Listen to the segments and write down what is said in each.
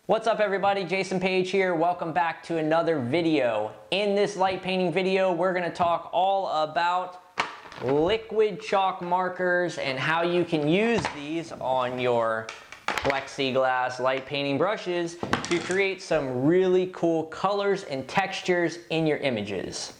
What's up everybody, Jason Page here. Welcome back to another video. In this light painting video, we're gonna talk all about liquid chalk markers and how you can use these on your Plexiglas light painting brushes to create some really cool colors and textures in your images.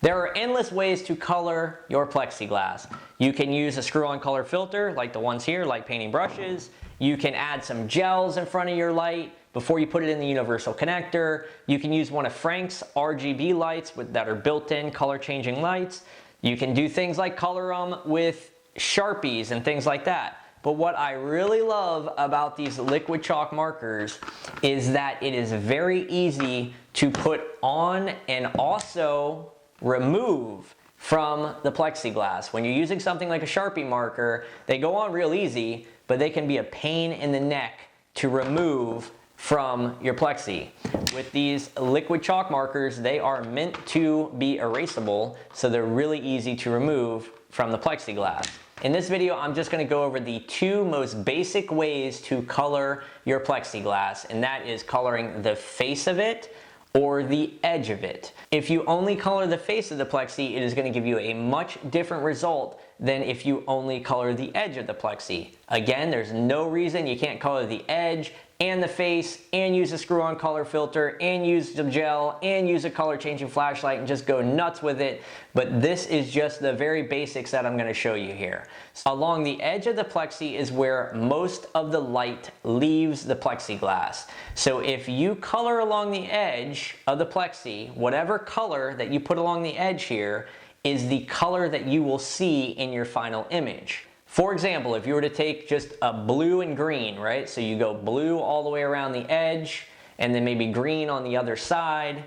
There are endless ways to color your plexiglass. You can use a screw-on color filter like the ones here, light painting brushes. You can add some gels in front of your light before you put it in the universal connector. You can use one of Frank's RGB lights that are built-in color changing lights. You can do things like color them with Sharpies and things like that. But what I really love about these liquid chalk markers is that it is very easy to put on and also remove from the plexiglass. When you're using something like a Sharpie marker, they go on real easy, but they can be a pain in the neck to remove from your plexi. With these liquid chalk markers, they are meant to be erasable, so they're really easy to remove from the plexiglass. In this video, I'm just going to go over the two most basic ways to color your plexiglass, and that is coloring the face of it or the edge of it. If you only color the face of the plexi, it is going to give you a much different result than if you only color the edge of the plexi. Again, there's no reason you can't color the edge and the face and use a screw-on color filter and use the gel and use a color changing flashlight and just go nuts with it. But this is just the very basics that I'm going to show you here. Along the edge of the plexi is where most of the light leaves the plexiglass. So if you color along the edge of the plexi, whatever color that you put along the edge here is the color that you will see in your final image. For example, if you were to take just a blue and green, right? So you go blue all the way around the edge and then maybe green on the other side,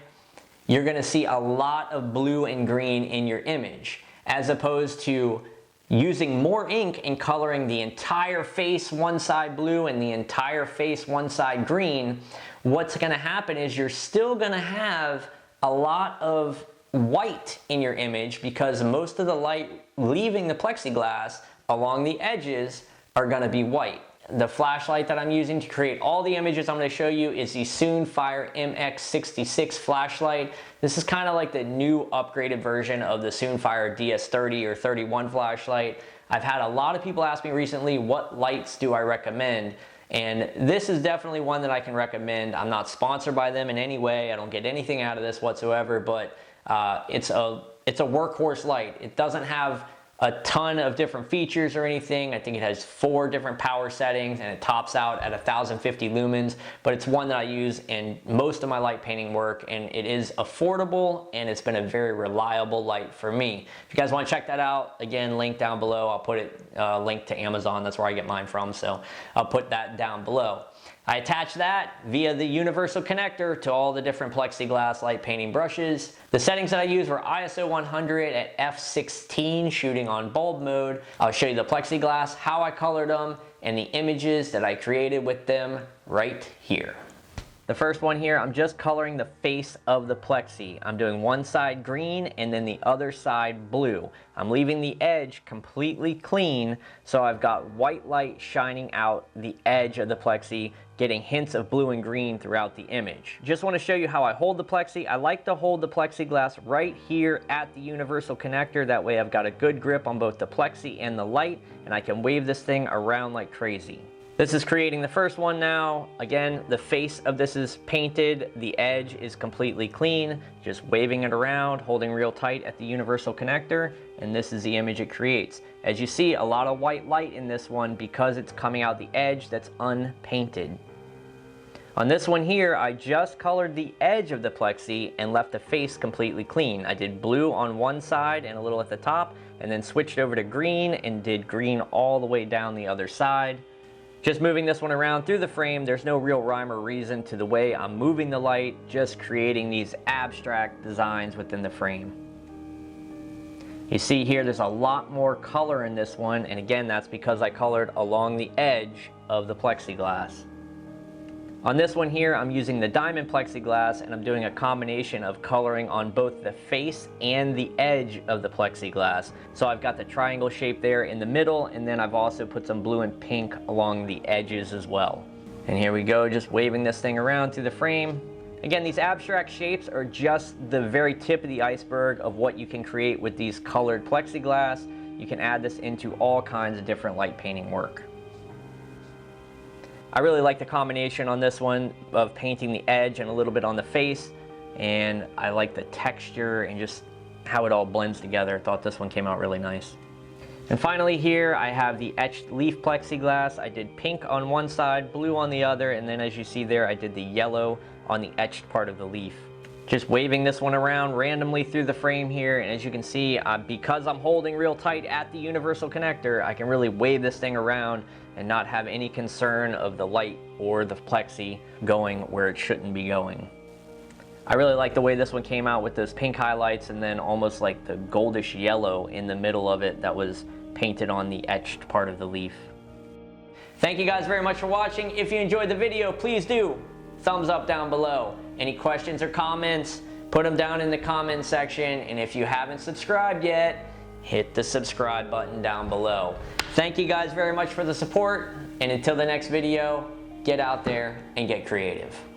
you're gonna see a lot of blue and green in your image, as opposed to using more ink and coloring the entire face one side blue and the entire face one side green. What's gonna happen is you're still gonna have a lot of white in your image because most of the light leaving the plexiglass along the edges are going to be white. The flashlight that I'm using to create all the images I'm going to show you is the Soonfire MX66 flashlight. This is kind of like the new upgraded version of the Soonfire DS30 or 31 flashlight. I've had a lot of people ask me recently, what lights do I recommend? And this is definitely one that I can recommend. I'm not sponsored by them in any way. I don't get anything out of this whatsoever, but it's a workhorse light. It doesn't have a ton of different features or anything. I think it has 4 different power settings and it tops out at 1050 lumens, but it's one that I use in most of my light painting work, and it is affordable and it's been a very reliable light for me. If you guys want to check that out, again, link down below. I'll put it linked to Amazon. That's where I get mine from, so I'll put that down below. I attach that via the universal connector to all the different Plexiglas light painting brushes. The settings that I use were ISO 100 at f16 shooting on bulb mode. I'll show you the Plexiglas, how I colored them, and the images that I created with them right here. The first one here, I'm just coloring the face of the plexi. I'm doing one side green and then the other side blue. I'm leaving the edge completely clean, so I've got white light shining out the edge of the plexi, getting hints of blue and green throughout the image. Just want to show you how I hold the plexi. I like to hold the plexiglass right here at the universal connector. That way I've got a good grip on both the plexi and the light, and I can wave this thing around like crazy. This is creating the first one now. Again, the face of this is painted, the edge is completely clean, just waving it around, holding real tight at the universal connector, and this is the image it creates. As you see, a lot of white light in this one because it's coming out the edge that's unpainted. On this one here, I just colored the edge of the plexi and left the face completely clean. I did blue on one side and a little at the top, and then switched over to green and did green all the way down the other side. Just moving this one around through the frame, there's no real rhyme or reason to the way I'm moving the light, just creating these abstract designs within the frame. You see here, there's a lot more color in this one, and again, that's because I colored along the edge of the plexiglass. On this one here, I'm using the diamond plexiglass, and I'm doing a combination of coloring on both the face and the edge of the plexiglass. So I've got the triangle shape there in the middle, and then I've also put some blue and pink along the edges as well. And here we go, just waving this thing around through the frame. Again, these abstract shapes are just the very tip of the iceberg of what you can create with these colored plexiglass. You can add this into all kinds of different light painting work. I really like the combination on this one of painting the edge and a little bit on the face, and I like the texture and just how it all blends together. I thought this one came out really nice. And finally here I have the etched leaf plexiglass. I did pink on one side, blue on the other, and then as you see there I did the yellow on the etched part of the leaf. Just waving this one around randomly through the frame here, and as you can see, because I'm holding real tight at the universal connector, I can really wave this thing around and not have any concern of the light or the plexi going where it shouldn't be going. I really like the way this one came out with those pink highlights and then almost like the goldish yellow in the middle of it that was painted on the etched part of the leaf. Thank you guys very much for watching. If you enjoyed the video, please do thumbs up down below. Any questions or comments, put them down in the comment section, and if you haven't subscribed yet, hit the subscribe button down below. Thank you guys very much for the support, and until the next video, get out there and get creative.